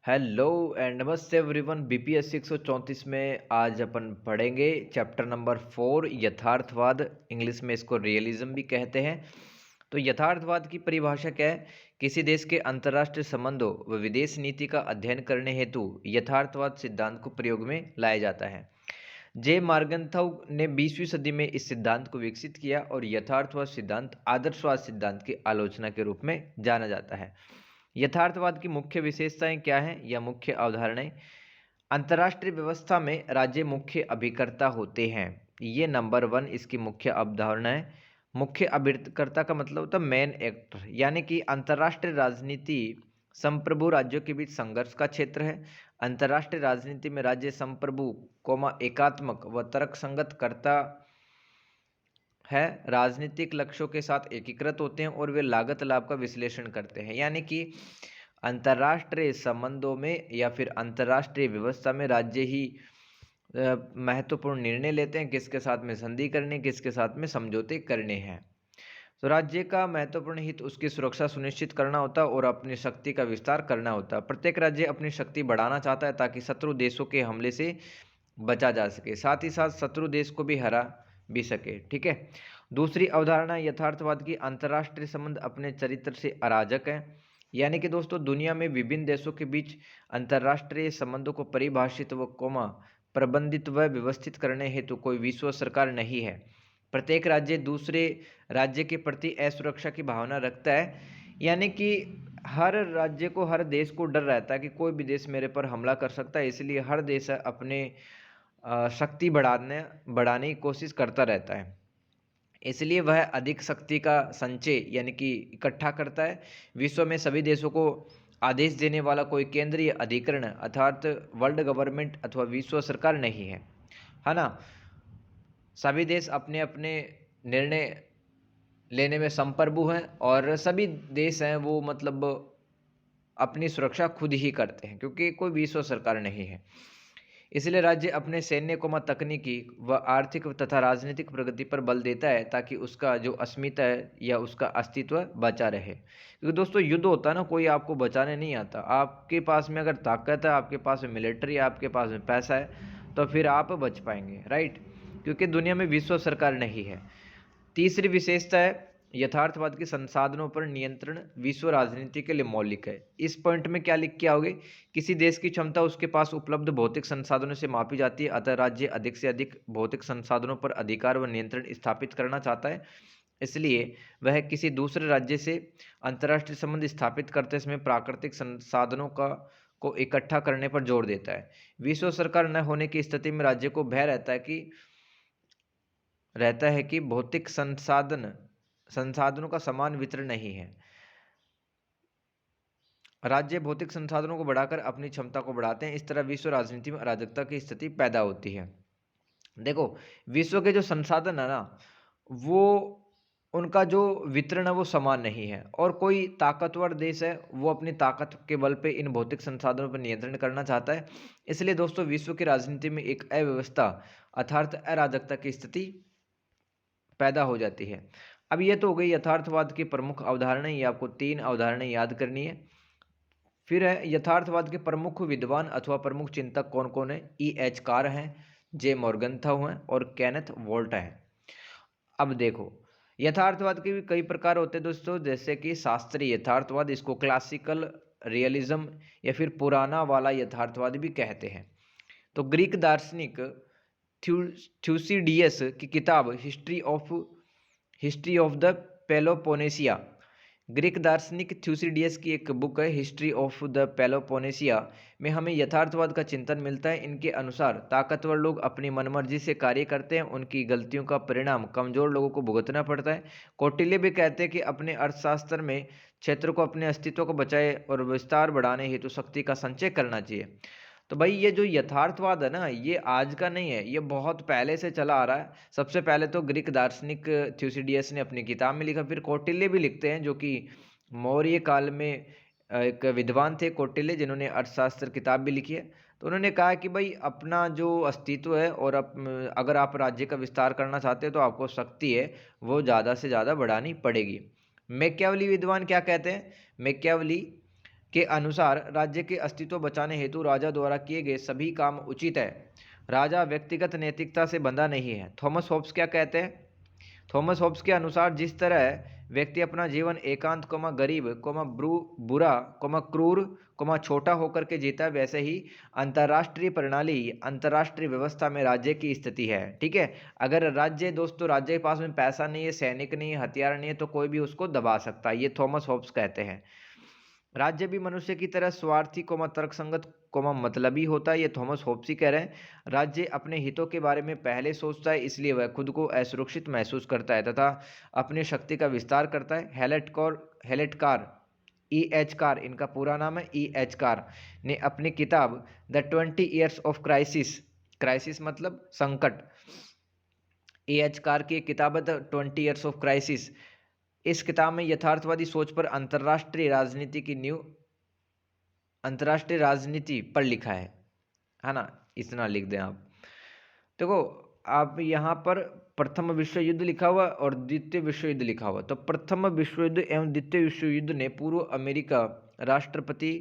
Hello and नमस्ते everyone. BPSC 134 में आज अपन पढ़ेंगे चैप्टर नंबर 4 यथार्थवाद। इंग्लिश में इसको रियलिज्म भी कहते हैं। तो यथार्थवाद की परिभाषा क्या है? किसी देश के अंतर्राष्ट्रीय संबंधों व विदेश नीति का अध्ययन करने हेतु यथार्थवाद सिद्धांत को प्रयोग में लाया जाता है। जे मार्गन्थाउ ने 20वीं सदी में इस सिद्धांत को विकसित किया और यथार्थवाद सिद्धांत आदर्शवाद सिद्धांत की आलोचना के रूप में जाना जाता है। यथार्थवाद की मुख्य विशेषताएं क्या हैं या मुख्य अवधारणाएं? अंतर्राष्ट्रीय व्यवस्था में राज्य मुख्य अभिकर्ता होते हैं। ये नंबर 1 इसकी मुख्य अवधारणा है। मुख्य अभिकर्ता का मतलब होता है मेन एक्टर, यानी कि अंतर्राष्ट्रीय राजनीति संप्रभु राज्यों के बीच संघर्ष का क्षेत्र है। अंतर्राष्ट्रीय राजनीति में राज्य संप्रभु एकात्मक व तर्कसंगत कर्ता है, राजनीतिक लक्ष्यों के साथ एकीकृत होते हैं और वे लागत लाभ का विश्लेषण करते हैं। यानी कि अंतर्राष्ट्रीय संबंधों में या फिर अंतर्राष्ट्रीय व्यवस्था में राज्य ही महत्वपूर्ण निर्णय लेते हैं, किसके साथ में संधि करने, किसके साथ में समझौते करने हैं। तो राज्य का महत्वपूर्ण हित उसकी सुरक्षा सुनिश्चित करना होता है और अपनी शक्ति का विस्तार करना होता है। प्रत्येक राज्य अपनी शक्ति बढ़ाना चाहता है ताकि शत्रु देशों के हमले से बचा जा सके, साथ ही साथ शत्रु देश को भी हरा भी सके। ठीक है। दूसरी अवधारणा यथार्थवाद की, अंतर्राष्ट्रीय संबंध अपने चरित्र से अराजक है। यानी कि दोस्तों, दुनिया में विभिन्न देशों के बीच अंतर्राष्ट्रीय संबंधों को परिभाषित व प्रबंधित व व्यवस्थित करने हेतु कोई विश्व सरकार नहीं है। प्रत्येक राज्य दूसरे राज्य के प्रति असुरक्षा की भावना रखता है। यानी कि हर राज्य को, हर देश को डर रहता है कि कोई भी देश मेरे पर हमला कर सकता है, इसलिए हर देश अपने शक्ति बढ़ाने की कोशिश करता रहता है। इसलिए वह अधिक शक्ति का संचय यानी कि इकट्ठा करता है। विश्व में सभी देशों को आदेश देने वाला कोई केंद्रीय अधिकरण अर्थात वर्ल्ड गवर्नमेंट अथवा विश्व सरकार नहीं है ना। सभी देश अपने अपने निर्णय लेने में संप्रभु हैं और सभी देश हैं वो मतलब अपनी सुरक्षा खुद ही करते हैं, क्योंकि कोई विश्व सरकार नहीं है। इसलिए राज्य अपने सैन्य तकनीकी व आर्थिक तथा राजनीतिक प्रगति पर बल देता है ताकि उसका जो अस्मिता है या उसका अस्तित्व बचा रहे। क्योंकि दोस्तों, युद्ध होता है ना, कोई आपको बचाने नहीं आता। आपके पास में अगर ताकत है, आपके पास में मिलिट्री है, आपके पास में पैसा है, तो फिर आप बच पाएंगे, राइट। क्योंकि दुनिया में विश्व सरकार नहीं है। तीसरी विशेषता है यथार्थवाद के, संसाधनों पर नियंत्रण विश्व राजनीति के लिए मौलिक है। इस पॉइंट में क्या लिख के आओगे? किसी देश की क्षमता उसके पास उपलब्ध भौतिक संसाधनों से मापी जाती है, अतः राज्य अधिक से अधिक भौतिक संसाधनों पर अधिकार व नियंत्रण स्थापित करना चाहता है। इसलिए वह किसी दूसरे राज्य से अंतर्राष्ट्रीय संबंध स्थापित करते समय प्राकृतिक संसाधनों को इकट्ठा करने पर जोर देता है। विश्व सरकार न होने की स्थिति में राज्य को भय रहता है कि भौतिक संसाधनों का समान वितरण नहीं है। राज्य भौतिक संसाधनों को बढ़ाकर अपनी क्षमता को बढ़ाते हैं। इस तरह विश्व राजनीति में अराजकता की स्थिति पैदा होती है। देखो, विश्व के जो संसाधन है ना, वो उनका जो वितरण है वो समान नहीं है, और कोई ताकतवर देश है वो अपनी ताकत के बल पे इन भौतिक संसाधनों पर नियंत्रण करना चाहता है। इसलिए दोस्तों, विश्व की राजनीति में एक अव्यवस्था अर्थात अराजकता की स्थिति पैदा हो जाती है। अब ये तो हो गई यथार्थवाद की प्रमुख अवधारणाएं। ये आपको 3 अवधारणाएं याद करनी है। फिर है यथार्थवाद के प्रमुख विद्वान अथवा प्रमुख चिंतक कौन कौन है? E.H. कार हैं, जे मॉर्गनथाउ हैं और केनेथ वोल्ट हैं। अब देखो, यथार्थवाद के भी कई प्रकार होते हैं दोस्तों, जैसे कि शास्त्रीय यथार्थवाद, इसको क्लासिकल रियलिज्म या फिर पुराना वाला यथार्थवाद भी कहते हैं। तो ग्रीक दार्शनिक थ्यूसिडियस की किताब हिस्ट्री ऑफ द पेलोपोनेशिया, ग्रीक दार्शनिक थ्यूसिडियस की एक बुक है हिस्ट्री ऑफ द पेलोपोनेशिया में हमें यथार्थवाद का चिंतन मिलता है। इनके अनुसार ताकतवर लोग अपनी मनमर्जी से कार्य करते हैं, उनकी गलतियों का परिणाम कमजोर लोगों को भुगतना पड़ता है। कौटिल्य भी कहते हैं कि अपने अर्थशास्त्र में क्षेत्र को अपने अस्तित्व को बचाए और विस्तार बढ़ाने हेतु शक्ति का संचय करना चाहिए। तो भाई, ये जो यथार्थवाद है ना, ये आज का नहीं है, ये बहुत पहले से चला आ रहा है। सबसे पहले तो ग्रीक दार्शनिक थ्यूसिडियस ने अपनी किताब में लिखा, फिर कौटिल्य भी लिखते हैं, जो कि मौर्य काल में एक विद्वान थे कौटिल्य, जिन्होंने अर्थशास्त्र किताब भी लिखी है। तो उन्होंने कहा कि भाई, अपना जो अस्तित्व है और अगर आप राज्य का विस्तार करना चाहते हो तो आपको शक्ति है वो ज़्यादा से ज़्यादा बढ़ानी पड़ेगी। मैकियावली विद्वान क्या कहते हैं? मैकियावली के अनुसार राज्य के अस्तित्व बचाने हेतु राजा द्वारा किए गए सभी काम उचित है। राजा व्यक्तिगत नैतिकता से बंधा नहीं है। थॉमस होब्स क्या कहते हैं? थॉमस होब्स के अनुसार जिस तरह व्यक्ति अपना जीवन एकांत गरीब बुरा क्रूर छोटा होकर के जीता है, वैसे ही अंतर्राष्ट्रीय प्रणाली अंतर्राष्ट्रीय व्यवस्था में राज्य की स्थिति है। ठीक है, अगर राज्य दोस्तों राज्य के पास में पैसा नहीं है, सैनिक नहीं है, हथियार नहीं है, तो कोई भी उसको दबा सकता है, ये थॉमस होब्स कहते हैं। राज्य भी मनुष्य की तरह स्वार्थी तर्कसंगत मतलबी होता है, ये थॉमस होब्स ही कह रहे हैं। राज्य अपने हितों के बारे में पहले सोचता है, इसलिए वह खुद को असुरक्षित महसूस करता है तथा अपनी शक्ति का विस्तार करता है। हेलेटकार ई एच कार, इनका पूरा नाम है ई एच कार, ने अपनी किताब the 20 years of crisis, crisis मतलब संकट, ई एच कार की एक किताब है द 20 ईयर्स ऑफ क्राइसिस। इस किताब में यथार्थवादी सोच पर अंतर्राष्ट्रीय राजनीति पर लिखा है ना, इतना लिख दें आप। देखो आप यहाँ पर प्रथम विश्व युद्ध लिखा हुआ और द्वितीय विश्व युद्ध लिखा हुआ, तो प्रथम विश्व युद्ध एवं द्वितीय विश्व युद्ध ने पूर्व अमेरिका राष्ट्रपति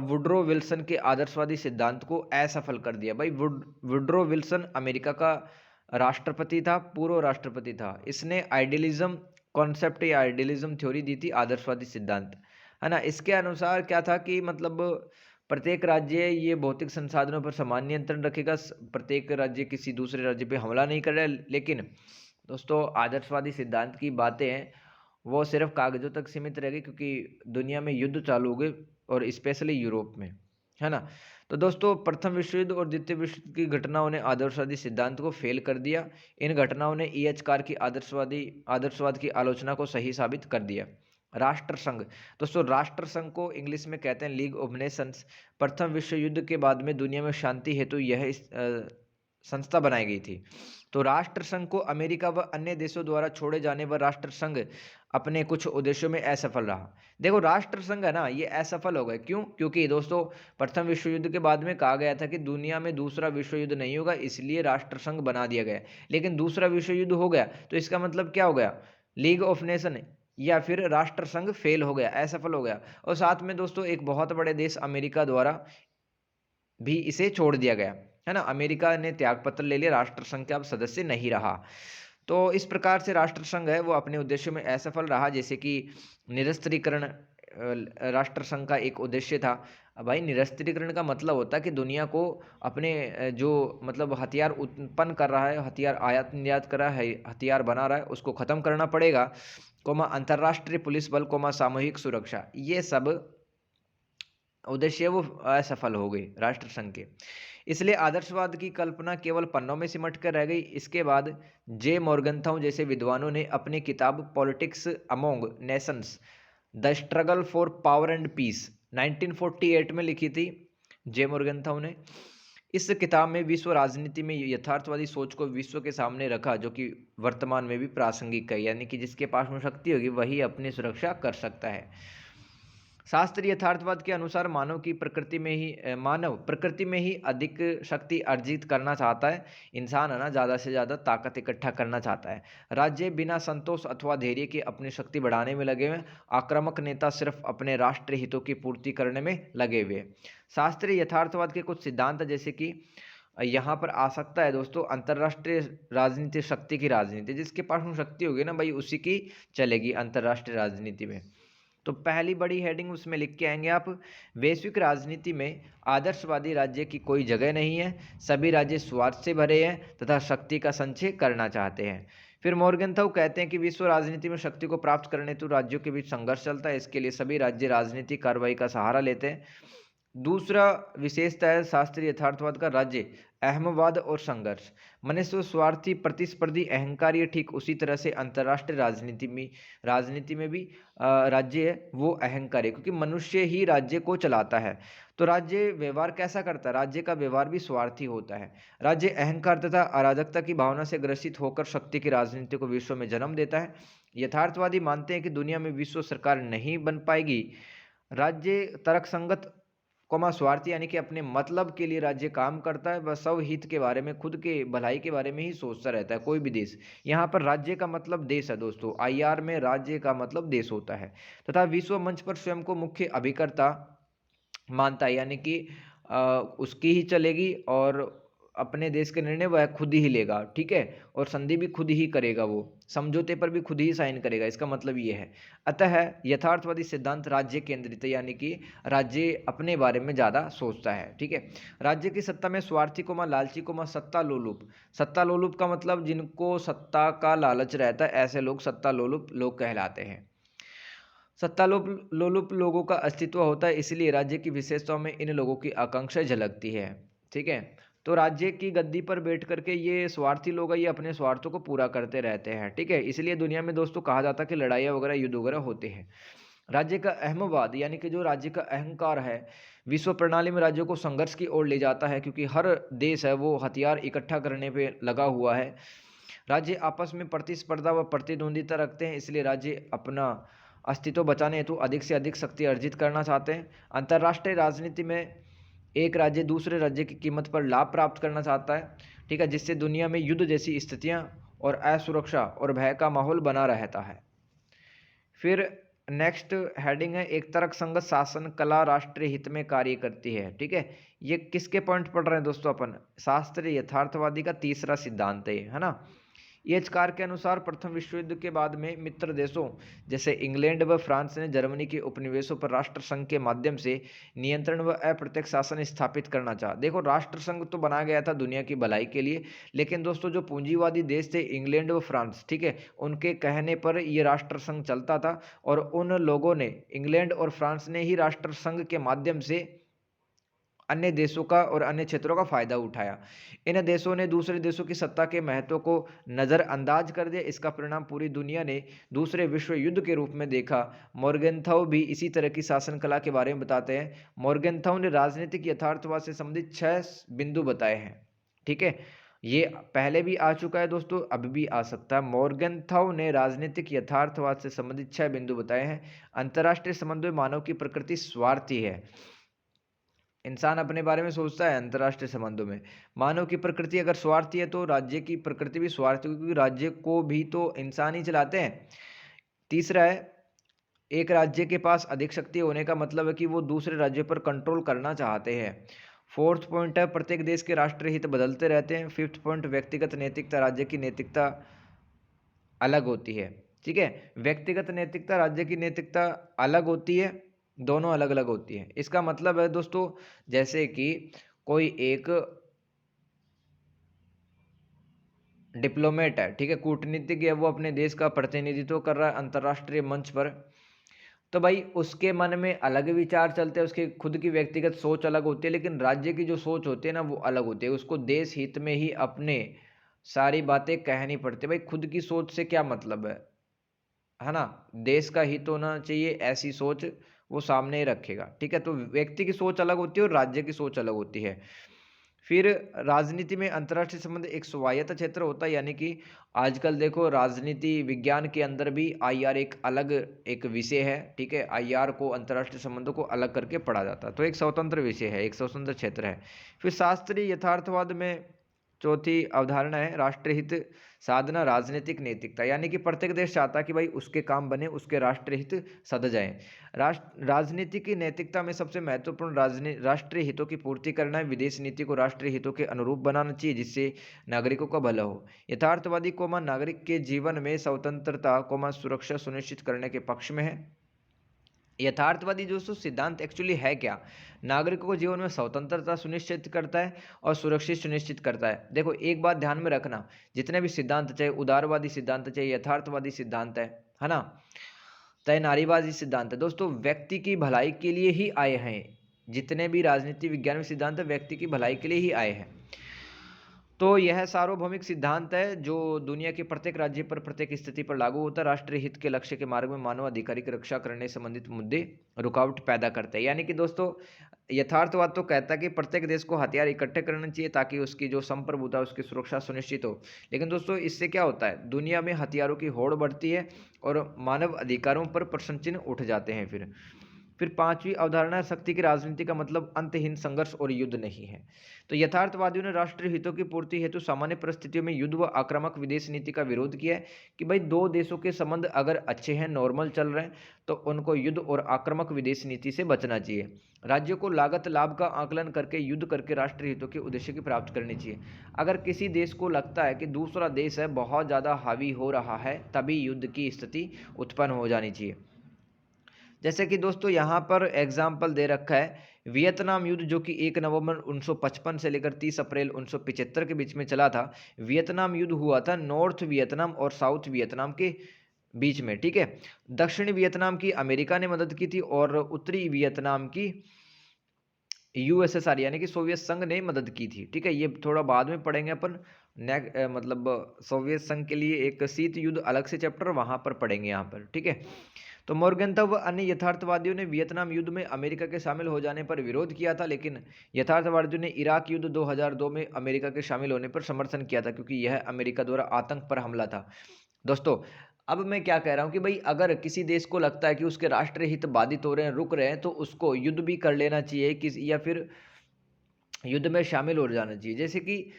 वुड्रो विल्सन के आदर्शवादी सिद्धांत को असफल कर दिया। भाई वुड्रो विल्सन अमेरिका का राष्ट्रपति था, पूर्व राष्ट्रपति था। इसने आइडियलिज्म कॉन्सेप्ट या आइडियलिज्म थ्योरी दी थी, आदर्शवादी सिद्धांत, है ना। इसके अनुसार क्या था कि मतलब प्रत्येक राज्य ये भौतिक संसाधनों पर समान नियंत्रण रखेगा, प्रत्येक राज्य किसी दूसरे राज्य पे हमला नहीं कर रहा है। लेकिन दोस्तों आदर्शवादी सिद्धांत की बातें हैं वो सिर्फ कागजों तक सीमित रहेगी, क्योंकि दुनिया में युद्ध चालू हो गए और स्पेशली यूरोप में, है ना। तो दोस्तों प्रथम विश्व युद्ध और द्वितीय विश्व युद्ध की घटनाओं ने आदर्शवादी सिद्धांत को फेल कर दिया। इन घटनाओं ने ई एच कार की आदर्शवाद की आलोचना को सही साबित कर दिया। राष्ट्रसंघ, दोस्तों राष्ट्रसंघ को इंग्लिश में कहते हैं लीग ऑफ नेशंस। प्रथम विश्व युद्ध के बाद में दुनिया में शांति हेतु यह संस्था बनाई गई थी। तो राष्ट्रसंघ को अमेरिका व अन्य देशों द्वारा छोड़े जाने पर राष्ट्रसंघ अपने कुछ उद्देश्यों में असफल रहा। देखो राष्ट्रसंघ है ना, ये असफल हो गए, क्यों? क्योंकि दोस्तों प्रथम विश्व युद्ध के बाद में कहा गया था कि दुनिया में दूसरा विश्व युद्ध नहीं होगा, इसलिए राष्ट्रसंघ बना दिया गया। लेकिन दूसरा विश्व युद्ध हो गया, तो इसका मतलब क्या हो गया? लीग ऑफ नेशन या फिर राष्ट्रसंघ फेल हो गया, असफल हो गया। और साथ में दोस्तों एक बहुत बड़े देश अमेरिका द्वारा भी इसे छोड़ दिया गया, है ना। अमेरिका ने त्याग पत्र ले लिया, राष्ट्रसंघ का अब सदस्य नहीं रहा। तो इस प्रकार से राष्ट्रसंघ है वो अपने उद्देश्यों में असफल रहा, जैसे कि निरस्त्रीकरण राष्ट्रसंघ का एक उद्देश्य था। भाई निरस्त्रीकरण का मतलब होता है कि दुनिया को अपने जो मतलब हथियार उत्पन्न कर रहा है, हथियार आयात निर्यात कर रहा है, हथियार बना रहा है, उसको खत्म करना पड़ेगा, अंतर्राष्ट्रीय पुलिस बल, सामूहिक सुरक्षा, ये सब उद्देश्य वो असफल हो गई राष्ट्रसंघ के। इसलिए आदर्शवाद की कल्पना केवल पन्नों में सिमट कर रह गई। इसके बाद जे मॉर्गनथाउ जैसे विद्वानों ने अपनी किताब politics among nations the struggle for power and peace 1948 में लिखी थी जे मॉर्गनथाउ ने। इस किताब में विश्व राजनीति में यथार्थवादी सोच को विश्व के सामने रखा, जो कि वर्तमान में भी प्रासंगिक है, यानी कि जिसके पास में शक्ति होगी वही अपनी सुरक्षा कर सकता है। शास्त्रीय यथार्थवाद के अनुसार मानव प्रकृति में ही अधिक शक्ति अर्जित करना चाहता है। इंसान है ना ज़्यादा से ज़्यादा ताकत इकट्ठा करना चाहता है। राज्य बिना संतोष अथवा धैर्य के अपनी शक्ति बढ़ाने में लगे हुए, आक्रामक नेता सिर्फ अपने राष्ट्रीय हितों की पूर्ति करने में लगे हुए। शास्त्रीय यथार्थवाद के कुछ सिद्धांत जैसे कि यहाँ पर आ सकता है दोस्तों अंतर्राष्ट्रीय राजनीति, शक्ति की राजनीति, जिसके पास में शक्ति होगी ना भाई उसी की चलेगी अंतर्राष्ट्रीय राजनीति में। तो पहली बड़ी हेडिंग उसमें लिख के आएंगे आप, वैश्विक राजनीति में आदर्शवादी राज्य की कोई जगह नहीं है, सभी राज्य स्वार्थ से भरे हैं तथा शक्ति का संचय करना चाहते हैं। फिर मॉर्गनथाउ कहते हैं कि विश्व राजनीति में शक्ति को प्राप्त करने हेतु राज्यों के बीच संघर्ष चलता है, इसके लिए सभी राज्य राजनीतिक कार्रवाई का सहारा लेते हैं। दूसरा विशेषता है शास्त्रीय यथार्थवाद का राज्य अहमवाद और संघर्ष। मनुष्य स्वार्थी, प्रतिस्पर्धी, अहंकारी, ठीक उसी तरह से अंतर्राष्ट्रीय राजनीति में भी राज्य है वो अहंकारी है, क्योंकि मनुष्य ही राज्य को चलाता है। तो राज्य व्यवहार कैसा करता है? राज्य का व्यवहार भी स्वार्थी होता है। राज्य अहंकार तथा अराजकता की भावना से ग्रसित होकर शक्ति की राजनीति को विश्व में जन्म देता है। यथार्थवादी मानते हैं कि दुनिया में विश्व सरकार नहीं बन पाएगी, राज्य तर्कसंगत स्वार्थी यानी कि अपने मतलब के लिए राज्य काम करता है, वह सब हित के बारे में, खुद के भलाई के बारे में ही सोचता रहता है। कोई भी देश, यहाँ पर राज्य का मतलब देश है दोस्तों, आईआर में राज्य का मतलब देश होता है। तथा विश्व मंच पर स्वयं को मुख्य अभिकर्ता मानता है, यानी कि उसकी ही चलेगी और अपने देश के निर्णय वह खुद ही लेगा, ठीक है, और संधि भी खुद ही करेगा, वो समझौते पर भी खुद ही साइन करेगा, इसका मतलब ये है। अतः यथार्थवादी सिद्धांत राज्य केंद्रित है, यानी कि राज्य अपने बारे में ज़्यादा सोचता है, ठीक है। राज्य की सत्ता में स्वार्थी को लालची को सत्ता लोलुप, सत्ता लोलुप का मतलब जिनको सत्ता का लालच रहता है, ऐसे लोग सत्ता लोलुप लोग कहलाते हैं। सत्ता लोलुप लोगों का अस्तित्व होता है, इसलिए राज्य की विशेषताओं में इन लोगों की आकांक्षा झलकती है, ठीक है। तो राज्य की गद्दी पर बैठ करके ये स्वार्थी लोग ये अपने स्वार्थों को पूरा करते रहते हैं, ठीक है। इसलिए दुनिया में दोस्तों कहा जाता है कि लड़ाइयाँ वगैरह, युद्ध वगैरह होते हैं। राज्य का अहमवाद यानी कि जो राज्य का अहंकार है, विश्व प्रणाली में राज्यों को संघर्ष की ओर ले जाता है, क्योंकि हर देश है वो हथियार इकट्ठा करने पे लगा हुआ है। राज्य आपस में प्रतिस्पर्धा व प्रतिद्वंदिता रखते हैं, इसलिए राज्य अपना अस्तित्व बचाने हेतु अधिक से अधिक शक्ति अर्जित करना चाहते हैं। अंतर्राष्ट्रीय राजनीति में एक राज्य दूसरे राज्य की कीमत पर लाभ प्राप्त करना चाहता है, ठीक है, जिससे दुनिया में युद्ध जैसी स्थितियां और असुरक्षा और भय का माहौल बना रहता है। फिर नेक्स्ट हेडिंग है, एक तर्क संगत शासन कला राष्ट्रीय हित में कार्य करती है, ठीक है। ये किसके पॉइंट पढ़ रहे हैं दोस्तों अपन? शास्त्रीय यथार्थवादी का तीसरा सिद्धांत है ना। एचकार के अनुसार प्रथम विश्व युद्ध के बाद में मित्र देशों जैसे इंग्लैंड व फ्रांस ने जर्मनी के उपनिवेशों पर राष्ट्रसंघ के माध्यम से नियंत्रण व अप्रत्यक्ष शासन स्थापित करना चाहा। देखो, राष्ट्रसंघ तो बनाया गया था दुनिया की भलाई के लिए, लेकिन दोस्तों जो पूंजीवादी देश थे इंग्लैंड व फ्रांस, ठीक है, उनके कहने पर ये राष्ट्रसंघ चलता था, और उन लोगों ने, इंग्लैंड और फ्रांस ने ही राष्ट्रसंघ के माध्यम से अन्य देशों का और अन्य क्षेत्रों का फायदा उठाया। इन देशों ने दूसरे देशों की सत्ता के महत्व को नज़रअंदाज कर दिया। इसका परिणाम पूरी दुनिया ने दूसरे विश्व युद्ध के रूप में देखा। मॉर्गेनथाउ भी इसी तरह की शासन कला के बारे में बताते हैं। मॉर्गेनथाउ ने राजनीतिक यथार्थवाद से संबंधित 6 बिंदु बताए हैं, ठीक है। ये पहले भी आ चुका है दोस्तों, अभी भी आ सकता है। मॉर्गेनथाउ ने राजनीतिक यथार्थवाद से संबंधित 6 बिंदु बताए हैं। अंतर्राष्ट्रीय संबंधों में मानव की प्रकृति स्वार्थी है। इंसान अपने बारे में सोचता है। अंतर्राष्ट्रीय संबंधों में मानव की प्रकृति अगर स्वार्थी है तो राज्य की प्रकृति भी स्वार्थी, क्योंकि राज्य को भी तो इंसान ही चलाते हैं। तीसरा है, एक राज्य के पास अधिक शक्ति होने का मतलब है कि वो दूसरे राज्य पर कंट्रोल करना चाहते हैं। फोर्थ पॉइंट है, प्रत्येक देश के राष्ट्रीय हित बदलते रहते हैं। फिफ्थ पॉइंट, व्यक्तिगत नैतिकता राज्य की नैतिकता अलग होती है, ठीक है। व्यक्तिगत नैतिकता राज्य की नैतिकता अलग होती है, दोनों अलग अलग होती है। इसका मतलब है दोस्तों, जैसे कि कोई एक डिप्लोमेट है, ठीक है, कूटनीतिज्ञ है, वो अपने देश का प्रतिनिधित्व कर रहा है अंतर्राष्ट्रीय मंच पर, तो भाई उसके मन में अलग विचार चलते हैं, उसकी खुद की व्यक्तिगत सोच अलग होती है, लेकिन राज्य की जो सोच होती है ना वो अलग होती है। उसको देश हित में ही अपने सारी बातें कहनी पड़ती है। भाई खुद की सोच से क्या मतलब है ना, देश का हित होना चाहिए, ऐसी सोच वो सामने रखेगा, ठीक है। तो व्यक्ति की सोच अलग होती है और राज्य की सोच अलग होती है। फिर राजनीति में अंतर्राष्ट्रीय संबंध एक स्वायत्त क्षेत्र होता है, यानी कि आजकल देखो राजनीति विज्ञान के अंदर भी आईआर एक अलग एक विषय है, ठीक है। आईआर को, अंतर्राष्ट्रीय संबंधों को अलग करके पढ़ा जाता है, तो एक स्वतंत्र विषय है, एक स्वतंत्र क्षेत्र है। फिर शास्त्रीय यथार्थवाद में चौथी अवधारणा है राष्ट्रीय हित साधना राजनीतिक नैतिकता, यानी कि प्रत्येक देश चाहता है कि भाई उसके काम बने, उसके राष्ट्रीय हित सध जाएं। राजनीति की नैतिकता में सबसे महत्वपूर्ण राष्ट्रीय हितों की पूर्ति करना है। विदेश नीति को राष्ट्रीय हितों के अनुरूप बनाना चाहिए, जिससे नागरिकों का भला हो। यथार्थवादी नागरिक के जीवन में स्वतंत्रता सुरक्षा सुनिश्चित करने के पक्ष में है। यथार्थवादी जो सिद्धांत एक्चुअली है क्या? नागरिकों को जीवन में स्वतंत्रता सुनिश्चित करता है और सुरक्षित सुनिश्चित करता है। देखो एक बात ध्यान में रखना, जितने भी सिद्धांत, चाहे उदारवादी सिद्धांत, चाहे यथार्थवादी सिद्धांत है ना, चाहे नारीवादी सिद्धांत है, दोस्तों व्यक्ति की भलाई के लिए ही आए हैं। जितने भी राजनीति विज्ञान में सिद्धांत है व्यक्ति की भलाई के लिए ही आए हैं। तो यह सार्वभौमिक सिद्धांत है जो दुनिया के प्रत्येक राज्य पर, प्रत्येक स्थिति पर लागू होता है। राष्ट्रीय हित के लक्ष्य के मार्ग में मानव अधिकार की रक्षा करने संबंधित मुद्दे रुकावट पैदा करते हैं। यानी कि दोस्तों यथार्थवाद तो कहता है कि प्रत्येक देश को हथियार इकट्ठे करने चाहिए ताकि उसकी जो संप्रभुता है उसकी सुरक्षा सुनिश्चित हो। लेकिन दोस्तों इससे क्या होता है, दुनिया में हथियारों की होड़ बढ़ती है और मानव अधिकारों पर प्रश्न चिन्ह उठ जाते हैं। फिर पांचवी अवधारणा, शक्ति की राजनीति का मतलब अंतहीन संघर्ष और युद्ध नहीं है। तो यथार्थवादियों ने राष्ट्रीय हितों की पूर्ति हेतु सामान्य परिस्थितियों में युद्ध व आक्रामक विदेश नीति का विरोध किया है कि भाई दो देशों के संबंध अगर अच्छे हैं, नॉर्मल चल रहे हैं, तो उनको युद्ध और आक्रामक विदेश नीति से बचना चाहिए। राज्यों को लागत लाभ का आकलन करके युद्ध करके राष्ट्रीय हितों के उद्देश्य की प्राप्ति करनी चाहिए। अगर किसी देश को लगता है कि दूसरा देश है बहुत ज़्यादा हावी हो रहा है, तभी युद्ध की स्थिति उत्पन्न हो जानी चाहिए। जैसे कि दोस्तों यहाँ पर एग्जाम्पल दे रखा है वियतनाम युद्ध, जो कि 1 नवंबर 1955 से लेकर 30 अप्रैल 1975 के बीच में चला था। वियतनाम युद्ध हुआ था नॉर्थ वियतनाम और साउथ वियतनाम के बीच में, ठीक है। दक्षिणी वियतनाम की अमेरिका ने मदद की थी और उत्तरी वियतनाम की यूएसएसआर यानी कि सोवियत संघ ने मदद की थी, ठीक है। ये थोड़ा बाद में पढ़ेंगे अपन, मतलब सोवियत संघ के लिए एक शीत युद्ध अलग से चैप्टर वहां पर पढ़ेंगे यहाँ पर, ठीक है। तो मॉर्गेंथम व अन्य यथार्थवादियों ने वियतनाम युद्ध में अमेरिका के शामिल हो जाने पर विरोध किया था, लेकिन यथार्थवादियों ने इराक युद्ध 2002 में अमेरिका के शामिल होने पर समर्थन किया था, क्योंकि यह अमेरिका द्वारा आतंक पर हमला था। दोस्तों अब मैं क्या कह रहा हूं कि भाई अगर किसी देश को लगता है कि उसके राष्ट्रीय हित बाधित हो रहे हैं, रुक रहे हैं, तो उसको युद्ध भी कर लेना चाहिए या फिर युद्ध में शामिल हो जाना चाहिए। जैसे कि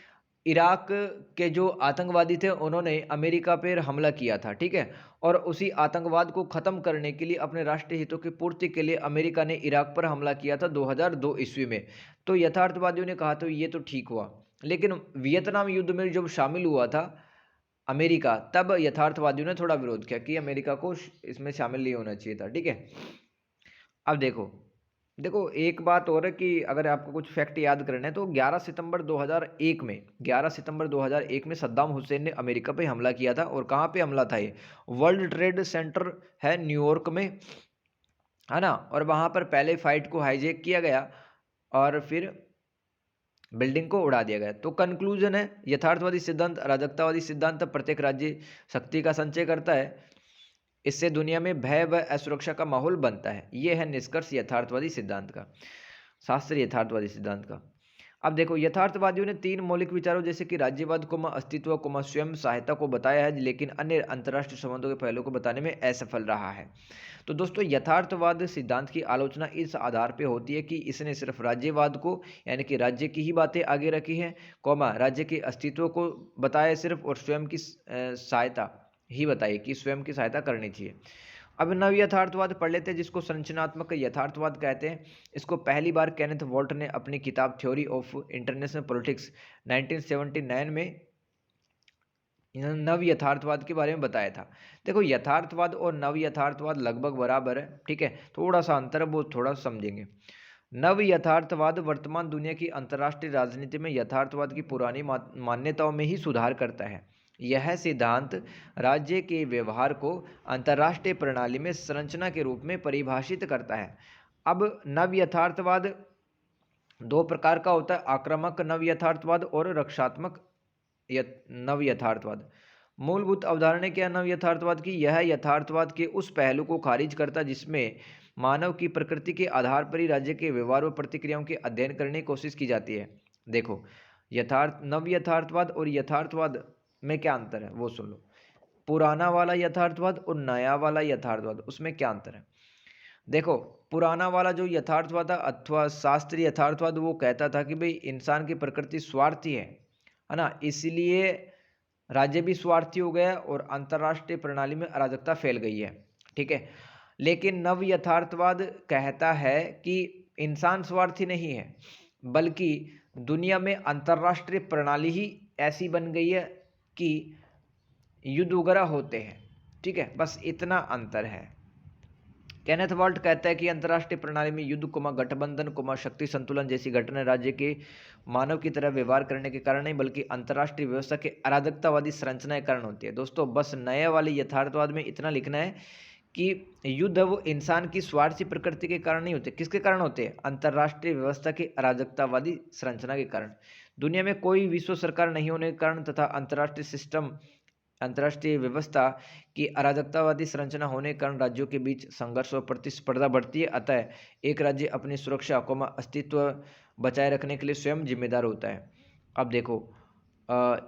इराक के जो आतंकवादी थे उन्होंने अमेरिका पर हमला किया था, ठीक है। और उसी आतंकवाद को ख़त्म करने के लिए, अपने राष्ट्रीय हितों की पूर्ति के लिए अमेरिका ने इराक पर हमला किया था 2002 ईस्वी में। तो यथार्थवादियों ने कहा तो ये तो ठीक हुआ, लेकिन वियतनाम युद्ध में जब शामिल हुआ था अमेरिका, तब यथार्थवादियों ने थोड़ा विरोध किया कि अमेरिका को इसमें शामिल नहीं होना चाहिए था, ठीक है। अब देखो एक बात और है कि अगर आपको कुछ फैक्ट याद करना है तो 11 सितंबर 2001 में सद्दाम हुसैन ने अमेरिका पे हमला किया था। और कहाँ पे हमला था? ये वर्ल्ड ट्रेड सेंटर है न्यूयॉर्क में, है ना। और वहाँ पर पहले फाइट को हाईजैक किया गया और फिर बिल्डिंग को उड़ा दिया गया। तो कंक्लूजन है, यथार्थवादी सिद्धांत अराजकतावादी सिद्धांत प्रत्येक राज्य शक्ति का संचय करता है, इससे दुनिया में भय व असुरक्षा का माहौल बनता है। यह है निष्कर्ष यथार्थवादी सिद्धांत का, शास्त्रीय यथार्थवादी सिद्धांत का। अब देखो यथार्थवादियों ने 3 मौलिक विचारों जैसे कि राज्यवाद, अस्तित्व, स्वयं सहायता को बताया है, लेकिन अन्य अंतर्राष्ट्रीय संबंधों के पहलू को बताने में असफल रहा है। तो दोस्तों यथार्थवाद सिद्धांत की आलोचना इस आधार पर होती है कि इसने सिर्फ राज्यवाद को यानी कि राज्य की ही बातें आगे रखी है, राज्य के अस्तित्व को बताया सिर्फ, और स्वयं की सहायता ही बताइए कि स्वयं की सहायता करनी चाहिए। अब नव यथार्थवाद पढ़ लेते हैं, जिसको संरचनात्मक यथार्थवाद कहते हैं। इसको पहली बार केनेथ वॉल्ट ने अपनी किताब थ्योरी ऑफ इंटरनेशनल पॉलिटिक्स 1979 में नव यथार्थवाद के बारे में बताया था। देखो यथार्थवाद और नव यथार्थवाद लगभग बराबर है, ठीक है, थोड़ा सा अंतर है, वो थोड़ा समझेंगे। नव यथार्थवाद वर्तमान दुनिया की अंतर्राष्ट्रीय राजनीति में यथार्थवाद की पुरानी मान्यताओं में ही सुधार करता है। यह सिद्धांत राज्य के व्यवहार को अंतर्राष्ट्रीय प्रणाली में संरचना के रूप में परिभाषित करता है। अब नव यथार्थवाद 2 प्रकार का होता है, आक्रामक नव यथार्थवाद और रक्षात्मक नव यथार्थवाद। मूलभूत अवधारणा क्या नव यथार्थवाद की? यह यथार्थवाद के उस पहलू को खारिज करता जिसमें मानव की प्रकृति के आधार पर ही राज्य के व्यवहार व प्रतिक्रियाओं के अध्ययन करने की कोशिश की जाती है। देखो नव यथार्थवाद और यथार्थवाद में क्या अंतर है वो सुन लो। पुराना वाला यथार्थवाद और नया वाला यथार्थवाद, उसमें क्या अंतर है? देखो पुराना वाला जो यथार्थवाद था अथवा शास्त्रीय यथार्थवाद, वो कहता था कि भाई इंसान की प्रकृति स्वार्थी है ना, इसलिए राज्य भी स्वार्थी हो गया और अंतर्राष्ट्रीय प्रणाली में अराजकता फैल गई है, ठीक है। लेकिन नव यथार्थवाद कहता है कि इंसान स्वार्थी नहीं है, बल्कि दुनिया में अंतर्राष्ट्रीय प्रणाली ही ऐसी बन गई है कि युद्ध वगैरह होते हैं, ठीक है, बस इतना अंतर है। केनेथ वॉल्ट कहता है कि अंतर्राष्ट्रीय प्रणाली में युद्ध, गठबंधन, शक्ति संतुलन जैसी घटनाएं राज्य के मानव की तरह व्यवहार करने के कारण नहीं, बल्कि अंतर्राष्ट्रीय व्यवस्था के अराजकतावादी संरचनाएं कारण होती है। दोस्तों बस नए वाले यथार्थवाद में इतना लिखना है कि युद्ध वो इंसान की स्वार्थी प्रकृति के कारण नहीं होते। किसके कारण होते हैं? अंतर्राष्ट्रीय व्यवस्था के अराजकतावादी संरचना के कारण। दुनिया में कोई विश्व सरकार नहीं होने के कारण तथा अंतर्राष्ट्रीय व्यवस्था की अराजकतावादी संरचना होने के कारण राज्यों के बीच संघर्ष और प्रतिस्पर्धा बढ़ती है। अतः एक राज्य अपनी सुरक्षा अस्तित्व बचाए रखने के लिए स्वयं जिम्मेदार होता है। अब देखो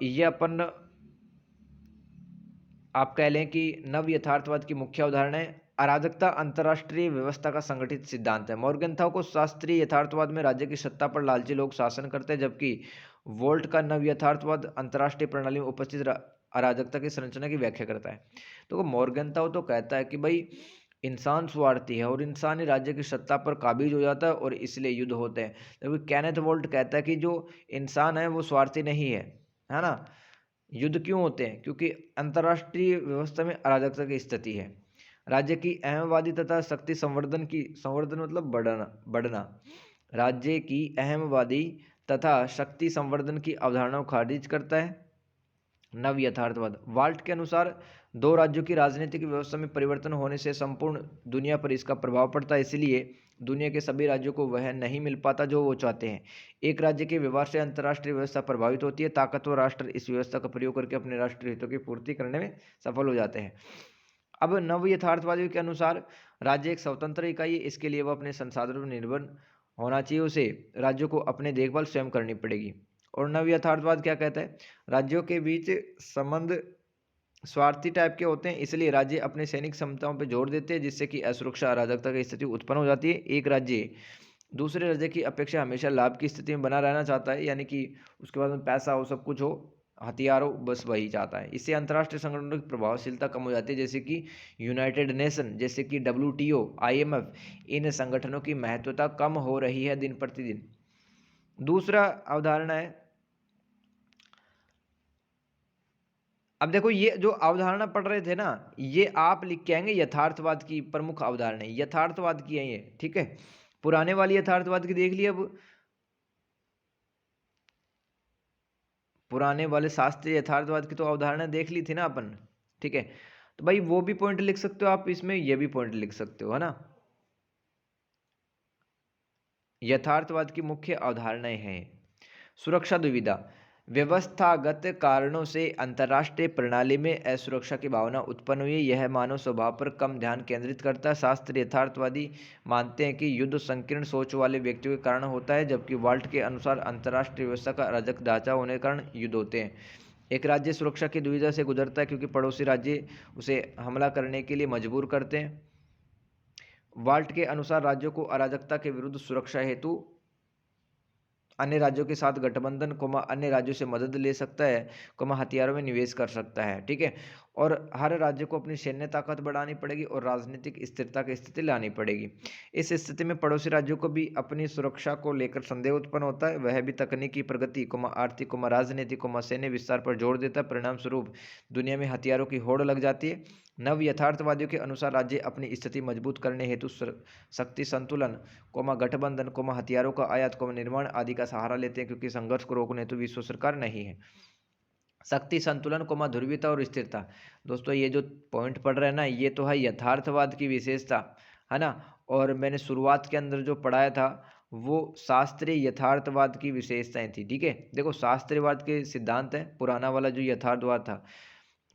ये अपन आप कह लें कि नव यथार्थवाद की मुख्य उदाहरण है अराजकता अंतर्राष्ट्रीय व्यवस्था का संगठित सिद्धांत है। मॉर्गेनथाउ को शास्त्रीय यथार्थवाद में राज्य की सत्ता पर लालची लोग शासन करते हैं, जबकि वोल्ट का नव यथार्थवाद अंतर्राष्ट्रीय प्रणाली में उपस्थित अराजकता की संरचना की व्याख्या करता है। तो मॉर्गेनथाउ तो कहता है कि भाई इंसान स्वार्थी है और इंसान ही राज्य की सत्ता पर काबिज हो जाता है और इसलिए युद्ध होते हैं। जबकि केनेथ वोल्ट कहता है कि जो इंसान है वो स्वार्थी नहीं है ना। युद्ध क्यों होते हैं? क्योंकि अंतर्राष्ट्रीय व्यवस्था में अराजकता की स्थिति है। राज्य की अहमवादी तथा शक्ति संवर्धन मतलब बढ़ना राज्य की अहमवादी तथा शक्ति संवर्धन की अवधारणा को खारिज करता है। नव यथार्थवाद वाल्ट के अनुसार दो राज्यों की राजनीतिक व्यवस्था में परिवर्तन होने से संपूर्ण दुनिया पर इसका प्रभाव पड़ता है, इसलिए दुनिया के सभी राज्यों को वह नहीं मिल पाता जो वो चाहते हैं। एक राज्य के व्यवहार से अंतर्राष्ट्रीय व्यवस्था प्रभावित होती है। ताकतवर राष्ट्र इस व्यवस्था का प्रयोग करके अपने राष्ट्रीय हितों की पूर्ति करने में सफल हो जाते हैं। अब नव यथार्थवादियों के अनुसार राज्य एक स्वतंत्र इकाई है, इसके लिए वह अपने संसाधनों पर निर्भर होना चाहिए। उसे राज्यों को अपने देखभाल स्वयं करनी पड़ेगी। और नव यथार्थवाद क्या कहता है? राज्यों के बीच संबंध स्वार्थी टाइप के होते हैं, इसलिए राज्य अपने सैनिक क्षमताओं पर जोर देते हैं, जिससे कि असुरक्षा अराजकता की स्थिति उत्पन्न हो जाती है। एक राज्य दूसरे राज्य की अपेक्षा हमेशा लाभ की स्थिति में बना रहना चाहता है, यानी कि उसके पास में पैसा हो, सब कुछ हो, हथियार हो, बस वही चाहता है। इससे अंतर्राष्ट्रीय संगठनों की प्रभावशीलता कम हो जाती है, जैसे कि यूनाइटेड नेशन, जैसे कि WTO, IMF। इन संगठनों की महत्वता कम हो रही है दिन प्रतिदिन। दूसरा अवधारणा है, अब देखो ये जो अवधारणा पढ़ रहे थे ना, ये आप लिख के आएंगे यथार्थवाद की प्रमुख अवधारणा, यथार्थवाद की है ये, ठीक है। पुराने वाली यथार्थवाद की देख लिया, अब पुराने वाले शास्त्रीय यथार्थवाद की तो अवधारणा देख ली थी ना अपन, ठीक है। तो भाई वो भी पॉइंट लिख सकते हो आप इसमें, ये भी पॉइंट लिख सकते हो, है ना। यथार्थवाद की मुख्य अवधारणाएं हैं। सुरक्षा दुविधा, व्यवस्थागत कारणों से अंतर्राष्ट्रीय प्रणाली में असुरक्षा की भावना उत्पन्न हुई। यह मानव स्वभाव पर कम ध्यान केंद्रित करता है। शास्त्र यथार्थवादी मानते हैं कि युद्ध संकीर्ण सोच वाले व्यक्तियों के कारण होता है, जबकि वाल्ट के अनुसार अंतर्राष्ट्रीय व्यवस्था का अराजक ढांचा होने के कारण युद्ध होते हैं। एक राज्य सुरक्षा की दुविधा से गुजरता है क्योंकि पड़ोसी राज्य उसे हमला करने के लिए मजबूर करते हैं। वाल्ट के अनुसार राज्यों को अराजकता के विरुद्ध सुरक्षा हेतु अन्य राज्यों के साथ गठबंधन अन्य राज्यों से मदद ले सकता है, हथियारों में निवेश कर सकता है, ठीक है। और हर राज्य को अपनी सैन्य ताकत बढ़ानी पड़ेगी और राजनीतिक स्थिरता की स्थिति लानी पड़ेगी। इस स्थिति में पड़ोसी राज्यों को भी अपनी सुरक्षा को लेकर संदेह उत्पन्न होता है। वह भी तकनीकी प्रगति, आर्थिक, राजनीतिक, सैन्य विस्तार पर जोर देता है। परिणाम स्वरूप दुनिया में हथियारों की होड़ लग जाती है। नव यथार्थवादियों के अनुसार राज्य अपनी स्थिति मजबूत करने हेतु शक्ति संतुलन, गठबंधन, हथियारों का आयात, निर्माण आदि का सहारा लेते हैं, क्योंकि संघर्ष को रोकने हेतु विश्व सरकार नहीं है। शक्ति संतुलन, ध्रुवीयता और स्थिरता। दोस्तों ये जो पॉइंट पढ़ रहे हैं ना, ये तो है यथार्थवाद की विशेषता, है ना। और मैंने शुरुआत के अंदर जो पढ़ाया था वो शास्त्रीय यथार्थवाद की विशेषताएं थी, ठीक है। देखो शास्त्रीयवाद के सिद्धांत है, पुराना वाला जो यथार्थवाद था।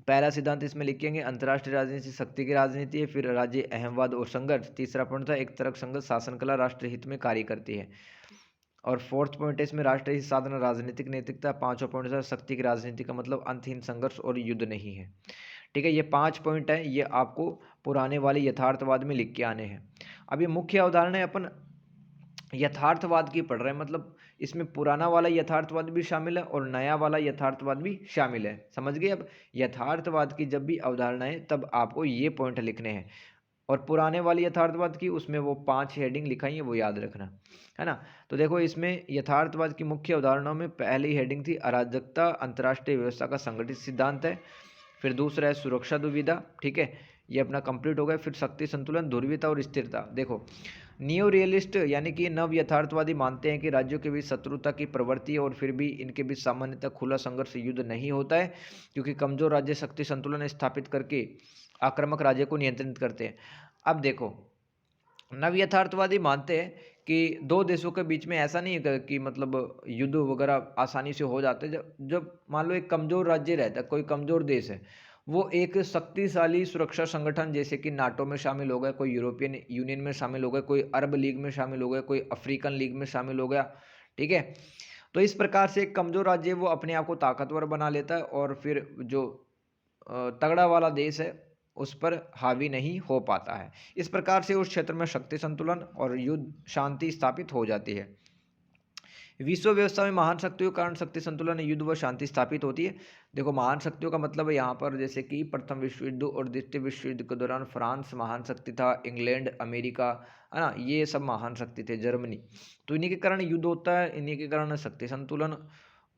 पहला सिद्धांत इसमें लिखेंगे, अंतर्राष्ट्रीय राजनीति शक्ति की राजनीति है। फिर राज्य अहमवाद और संघर्ष। तीसरा पॉइंट था एक तरफ संघर्ष शासन कला राष्ट्रीय हित में कार्य करती है। और फोर्थ पॉइंट है इसमें राष्ट्रीय हित साधना राजनीतिक नैतिकता। पांचवा पॉइंट था शक्ति की राजनीति का मतलब अंतहीन संघर्ष और युद्ध नहीं है, ठीक है। ये 5 पॉइंट है, ये आपको पुराने वाले यथार्थवाद में लिख के आने हैं। अब ये मुख्य अवधारणा अपन यथार्थवाद की पढ़ रहे हैं, मतलब इसमें पुराना वाला यथार्थवाद भी शामिल है और नया वाला यथार्थवाद भी शामिल है, समझ गए। अब यथार्थवाद की जब भी अवधारणा है तब आपको ये पॉइंट लिखने हैं, और पुराने वाली यथार्थवाद की उसमें वो 5 हेडिंग लिखाई है, वो याद रखना, है ना। तो देखो इसमें यथार्थवाद की मुख्य अवधारणाओं में पहली हेडिंग थी अराजकता अंतर्राष्ट्रीय व्यवस्था का संगठित सिद्धांत है। फिर दूसरा है सुरक्षा दुविधा, ठीक है, ये अपना कंप्लीट हो गया। फिर शक्ति संतुलन, ध्रुवीयता और स्थिरता। देखो न्यू रियलिस्ट यानी कि नव यथार्थवादी मानते हैं कि राज्यों के बीच शत्रुता की प्रवृत्ति है और फिर भी इनके बीच सामान्यतः खुला संघर्ष युद्ध नहीं होता है, क्योंकि कमजोर राज्य शक्ति संतुलन स्थापित करके आक्रामक राज्य को नियंत्रित करते हैं। अब देखो नव यथार्थवादी मानते हैं कि दो देशों के बीच में ऐसा नहीं है कि मतलब युद्ध वगैरह आसानी से हो जाते हैं। जब जब मान लो एक कमजोर राज्य रहता है, कोई कमजोर देश है, वो एक शक्तिशाली सुरक्षा संगठन जैसे कि नाटो में शामिल हो गया, कोई यूरोपियन यूनियन में शामिल हो गया, कोई अरब लीग में शामिल हो गया, कोई अफ्रीकन लीग में शामिल हो गया, ठीक है। तो इस प्रकार से एक कमजोर राज्य वो अपने आप को ताकतवर बना लेता है और फिर जो तगड़ा वाला देश है उस पर हावी नहीं हो पाता है। इस प्रकार से उस क्षेत्र में शक्ति संतुलन और युद्ध शांति स्थापित हो जाती है। विश्व व्यवस्था में महान शक्तियों के कारण शक्ति संतुलन, युद्ध व शांति स्थापित होती है। देखो, महान शक्तियों का मतलब है यहाँ पर जैसे कि प्रथम विश्व युद्ध और द्वितीय विश्व युद्ध के दौरान फ्रांस महान शक्ति था, इंग्लैंड, अमेरिका, है ना, ये सब महान शक्ति थे, जर्मनी। तो इन्हीं के कारण युद्ध होता है, इन्हीं के कारण शक्ति संतुलन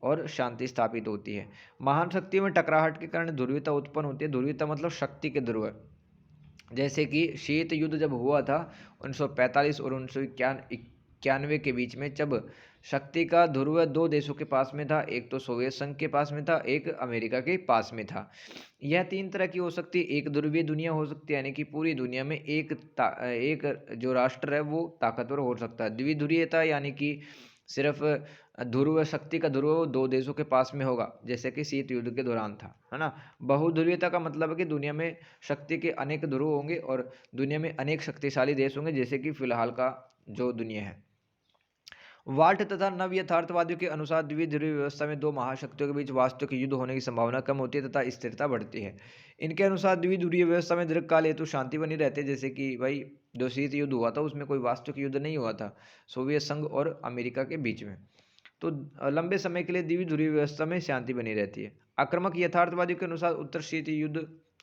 और शांति स्थापित होती है। महान शक्तियों में टकराहट के कारण ध्रुवीयता उत्पन्न होती है। ध्रुवीयता मतलब शक्ति के ध्रुव। जैसे कि शीत युद्ध जब हुआ था 1945 और 1991 के बीच में, जब शक्ति का ध्रुव दो देशों के पास में था, एक तो सोवियत संघ के पास में था, एक अमेरिका के पास में था। यह तीन तरह की हो सकती है। एक ध्रुवीय दुनिया हो सकती है, यानी कि पूरी दुनिया में एक जो राष्ट्र है वो ताकतवर हो सकता है। द्विध्रुवीयता यानी कि सिर्फ ध्रुव, शक्ति का ध्रुव दो देशों के पास में होगा, जैसे कि शीत युद्ध के दौरान था, है ना। बहुध्रुवीयता का मतलब है कि दुनिया में शक्ति के अनेक ध्रुव होंगे और दुनिया में अनेक शक्तिशाली देश होंगे, जैसे कि फिलहाल का जो दुनिया है। वाल्ट तथा नव यथार्थवादियों के अनुसार द्विध्रुवीय व्यवस्था में दो महाशक्तियों के बीच वास्तविक युद्ध होने की संभावना कम होती है तथा स्थिरता बढ़ती है। इनके अनुसार द्विध्रुवीय व्यवस्था में दीर्घकाल हेतु शांति बनी रहती है। जैसे कि भाई जो शीत युद्ध हुआ था उसमें कोई वास्तविक युद्ध नहीं हुआ था सोवियत संघ और अमेरिका के बीच में, तो लंबे समय के लिए द्विध्रुवीय व्यवस्था में शांति बनी रहती है। आक्रामक यथार्थवादियों के अनुसार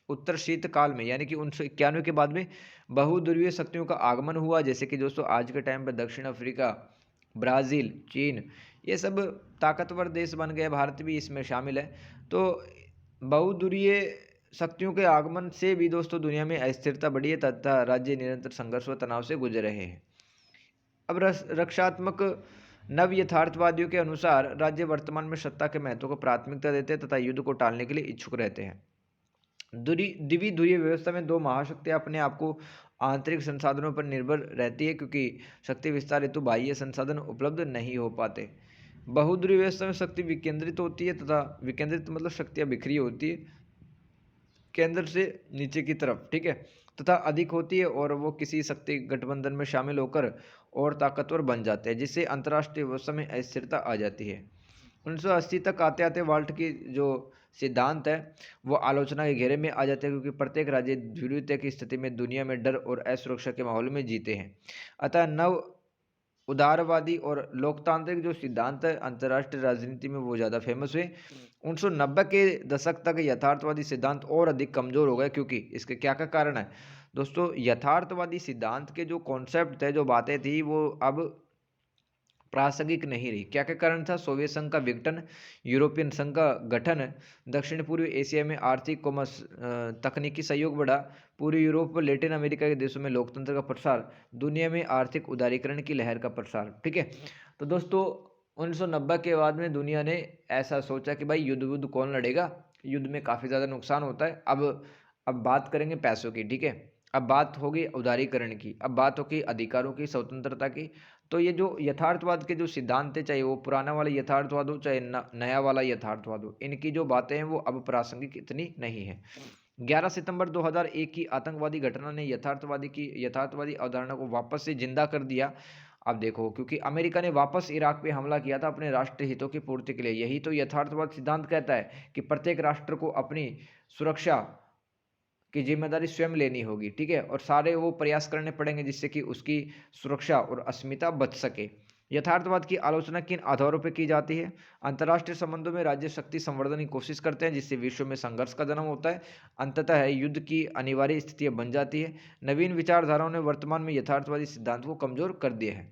उत्तर शीतकाल में, यानी कि 1991 के बाद में बहुध्रुवीय शक्तियों का आगमन हुआ। जैसे कि दोस्तों आज के टाइम पर दक्षिण अफ्रीका, ब्राज़ील, चीन, ये सब ताकतवर देश बन गए, भारत भी इसमें शामिल है। तो बहुध्रुवीय शक्तियों के आगमन से भी दोस्तों दुनिया में अस्थिरता बढ़ी है तथा राज्य निरंतर संघर्ष व तनाव से गुजर रहे हैं। अब रक्षात्मक नव यथार्थवादियों के अनुसार राज्य वर्तमान में सत्ता के महत्व को प्राथमिकता देते हैं तथा युद्ध को टालने के लिए इच्छुक रहते हैं। द्विध्रुवीय व्यवस्था में दो महाशक्तियां अपने आप को आंतरिक संसाधनों पर निर्भर रहती है, क्योंकि शक्ति विस्तार हेतु बाह्य संसाधन उपलब्ध नहीं हो पाते। बहुध्रुवीय व्यवस्था में शक्ति विकेंद्रित होती है तथा विकेंद्रित मतलब शक्तियां बिखरी होती है केंद्र से नीचे की तरफ, ठीक है, तथा अधिक होती है और वो किसी शक्ति गठबंधन में शामिल होकर और ताकतवर बन जाते हैं, जिससे अंतर्राष्ट्रीय व्यवस्था में अस्थिरता आ जाती है। 1980 तक आते आते वाल्ट की जो सिद्धांत है वो आलोचना के घेरे में आ जाते हैं, क्योंकि प्रत्येक राज्य द्वितीय की स्थिति में दुनिया में डर और असुरक्षा के माहौल में जीते हैं। अतः नव उदारवादी और लोकतांत्रिक जो सिद्धांत है अंतर्राष्ट्रीय राजनीति में वो ज़्यादा फेमस हुए। 1990 के दशक तक यथार्थवादी सिद्धांत और अधिक कमज़ोर हो गए, क्योंकि इसके क्या क्या कारण है दोस्तों। यथार्थवादी सिद्धांत के जो कॉन्सेप्ट थे, जो बातें थी, वो अब प्रासंगिक नहीं रही। क्या क्या कारण था? सोवियत संघ का विघटन, यूरोपियन संघ का गठन, दक्षिण पूर्वी एशिया में आर्थिक व तकनीकी सहयोग बढ़ा, पूर्वी यूरोप व लैटिन अमेरिका के देशों में लोकतंत्र का प्रसार, दुनिया में आर्थिक उदारीकरण की लहर का प्रसार। ठीक है, तो दोस्तों 1990 के बाद में दुनिया ने ऐसा सोचा कि भाई युद्ध कौन लड़ेगा, युद्ध में काफ़ी ज़्यादा नुकसान होता है। अब बात करेंगे पैसों की, ठीक है, अब बात होगी उदारीकरण की, अब बात होगी अधिकारों की, स्वतंत्रता की। तो ये जो यथार्थवाद के जो सिद्धांत थे, चाहे वो पुराना वाला यथार्थवाद हो चाहे नया वाला यथार्थवाद हो, इनकी जो बातें हैं वो अब प्रासंगिक इतनी नहीं है। 11 सितंबर 2001 की आतंकवादी घटना ने यथार्थवादी अवधारणा को वापस से जिंदा कर दिया। अब देखो, क्योंकि अमेरिका ने वापस इराक पे हमला किया था अपने राष्ट्रीय हितों की पूर्ति के लिए। यही तो यथार्थवाद सिद्धांत कहता है कि प्रत्येक राष्ट्र को अपनी सुरक्षा की जिम्मेदारी स्वयं लेनी होगी, ठीक है, और सारे वो प्रयास करने पड़ेंगे जिससे कि उसकी सुरक्षा और अस्मिता बच सके। यथार्थवाद की आलोचना किन आधारों पर की जाती है? अंतर्राष्ट्रीय संबंधों में राज्य शक्ति संवर्धन की कोशिश करते हैं, जिससे विश्व में संघर्ष का जन्म होता है, अंततः युद्ध की अनिवार्य स्थितियां बन जाती है। नवीन विचारधाराओं ने वर्तमान में यथार्थवादी सिद्धांत को कमजोर कर दिया है।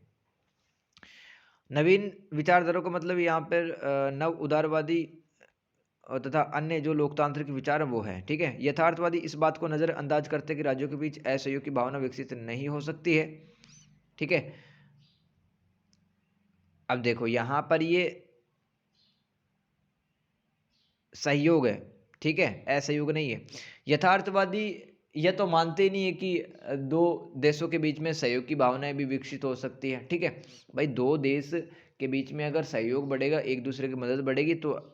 नवीन विचारधाराओं का मतलब यहाँ पर नव उदारवादी तथा अन्य जो लोकतांत्रिक विचार है वो है, ठीक है। यथार्थवादी इस बात को नज़रअंदाज करते हैं कि राज्यों के बीच असहयोग की भावना विकसित नहीं हो सकती है, ठीक है। अब देखो यहाँ पर ये सहयोग है, ठीक है, असहयोग नहीं है। यथार्थवादी यह तो मानते ही नहीं है कि दो देशों के बीच में सहयोग की भावनाएं भी विकसित हो सकती है, ठीक है। भाई दो देश के बीच में अगर सहयोग बढ़ेगा, एक दूसरे की मदद बढ़ेगी, तो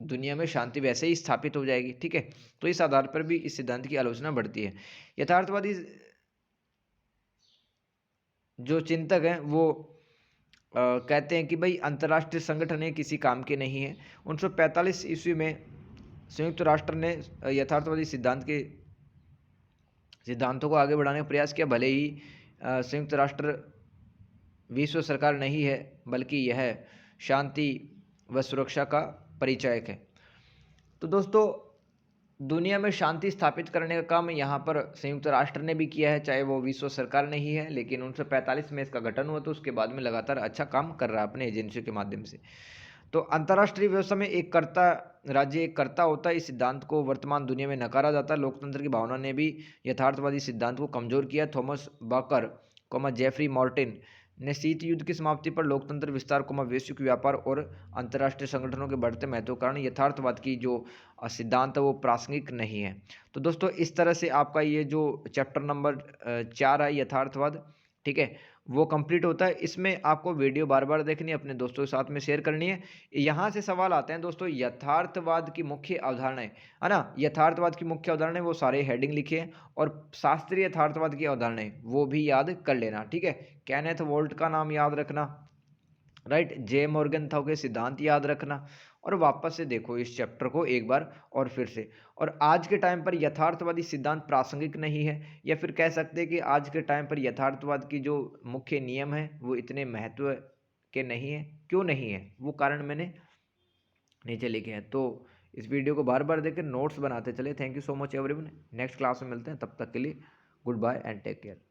दुनिया में शांति वैसे ही स्थापित हो जाएगी, ठीक है। तो इस आधार पर भी इस सिद्धांत की आलोचना बढ़ती है। यथार्थवादी जो चिंतक हैं वो कहते हैं कि भाई अंतर्राष्ट्रीय संगठन किसी काम के नहीं है। 1945 ईस्वी में संयुक्त राष्ट्र ने यथार्थवादी सिद्धांतों को आगे बढ़ाने का प्रयास किया। भले ही संयुक्त राष्ट्र विश्व सरकार नहीं है, बल्कि यह शांति व सुरक्षा का परिचायक है। तो दोस्तों, दुनिया में शांति स्थापित करने का काम यहाँ पर संयुक्त राष्ट्र ने भी किया है, चाहे वो विश्व सरकार नहीं है, लेकिन 1945 में इसका गठन हुआ, तो उसके बाद में लगातार अच्छा काम कर रहा है अपने एजेंसियों के माध्यम से। तो अंतर्राष्ट्रीय व्यवस्था में एक राज्य एक कर्ता होता है। इस सिद्धांत को वर्तमान दुनिया में नकारा जाता है। लोकतंत्र की भावना ने भी यथार्थवादी सिद्धांत को कमजोर किया। थॉमस बाकर, जेफरी मॉर्टिन ने शीत युद्ध की समाप्ति पर लोकतंत्र विस्तार, वैश्विक व्यापार और अंतर्राष्ट्रीय संगठनों के बढ़ते महत्व के कारण यथार्थवाद की जो सिद्धांत है वो प्रासंगिक नहीं है। तो दोस्तों, इस तरह से आपका ये जो चैप्टर नंबर 4 है यथार्थवाद, ठीक है, वो कंप्लीट होता है। इसमें आपको वीडियो बार बार देखनी है, अपने दोस्तों के साथ में शेयर करनी है। यहाँ से सवाल आते हैं दोस्तों, यथार्थवाद की मुख्य अवधारणाएं, है ना, यथार्थवाद की मुख्य अवधारणाएं वो सारे हेडिंग लिखे हैं, और शास्त्रीय यथार्थवाद की अवधारणाएं वो भी याद कर लेना, ठीक है। कैनेथ वोल्ट का नाम याद रखना, राइट, जे मॉर्गन था के सिद्धांत याद रखना, और वापस से देखो इस चैप्टर को एक बार और फिर से। और आज के टाइम पर यथार्थवादी सिद्धांत प्रासंगिक नहीं है, या फिर कह सकते हैं कि आज के टाइम पर यथार्थवाद की जो मुख्य नियम है वो इतने महत्व के नहीं है। क्यों नहीं है, वो कारण मैंने नीचे लिखे हैं। तो इस वीडियो को बार बार देकर नोट्स बनाते चले। Thank you so much everyone. Next class में मिलते हैं, तब तक के लिए goodbye and take care.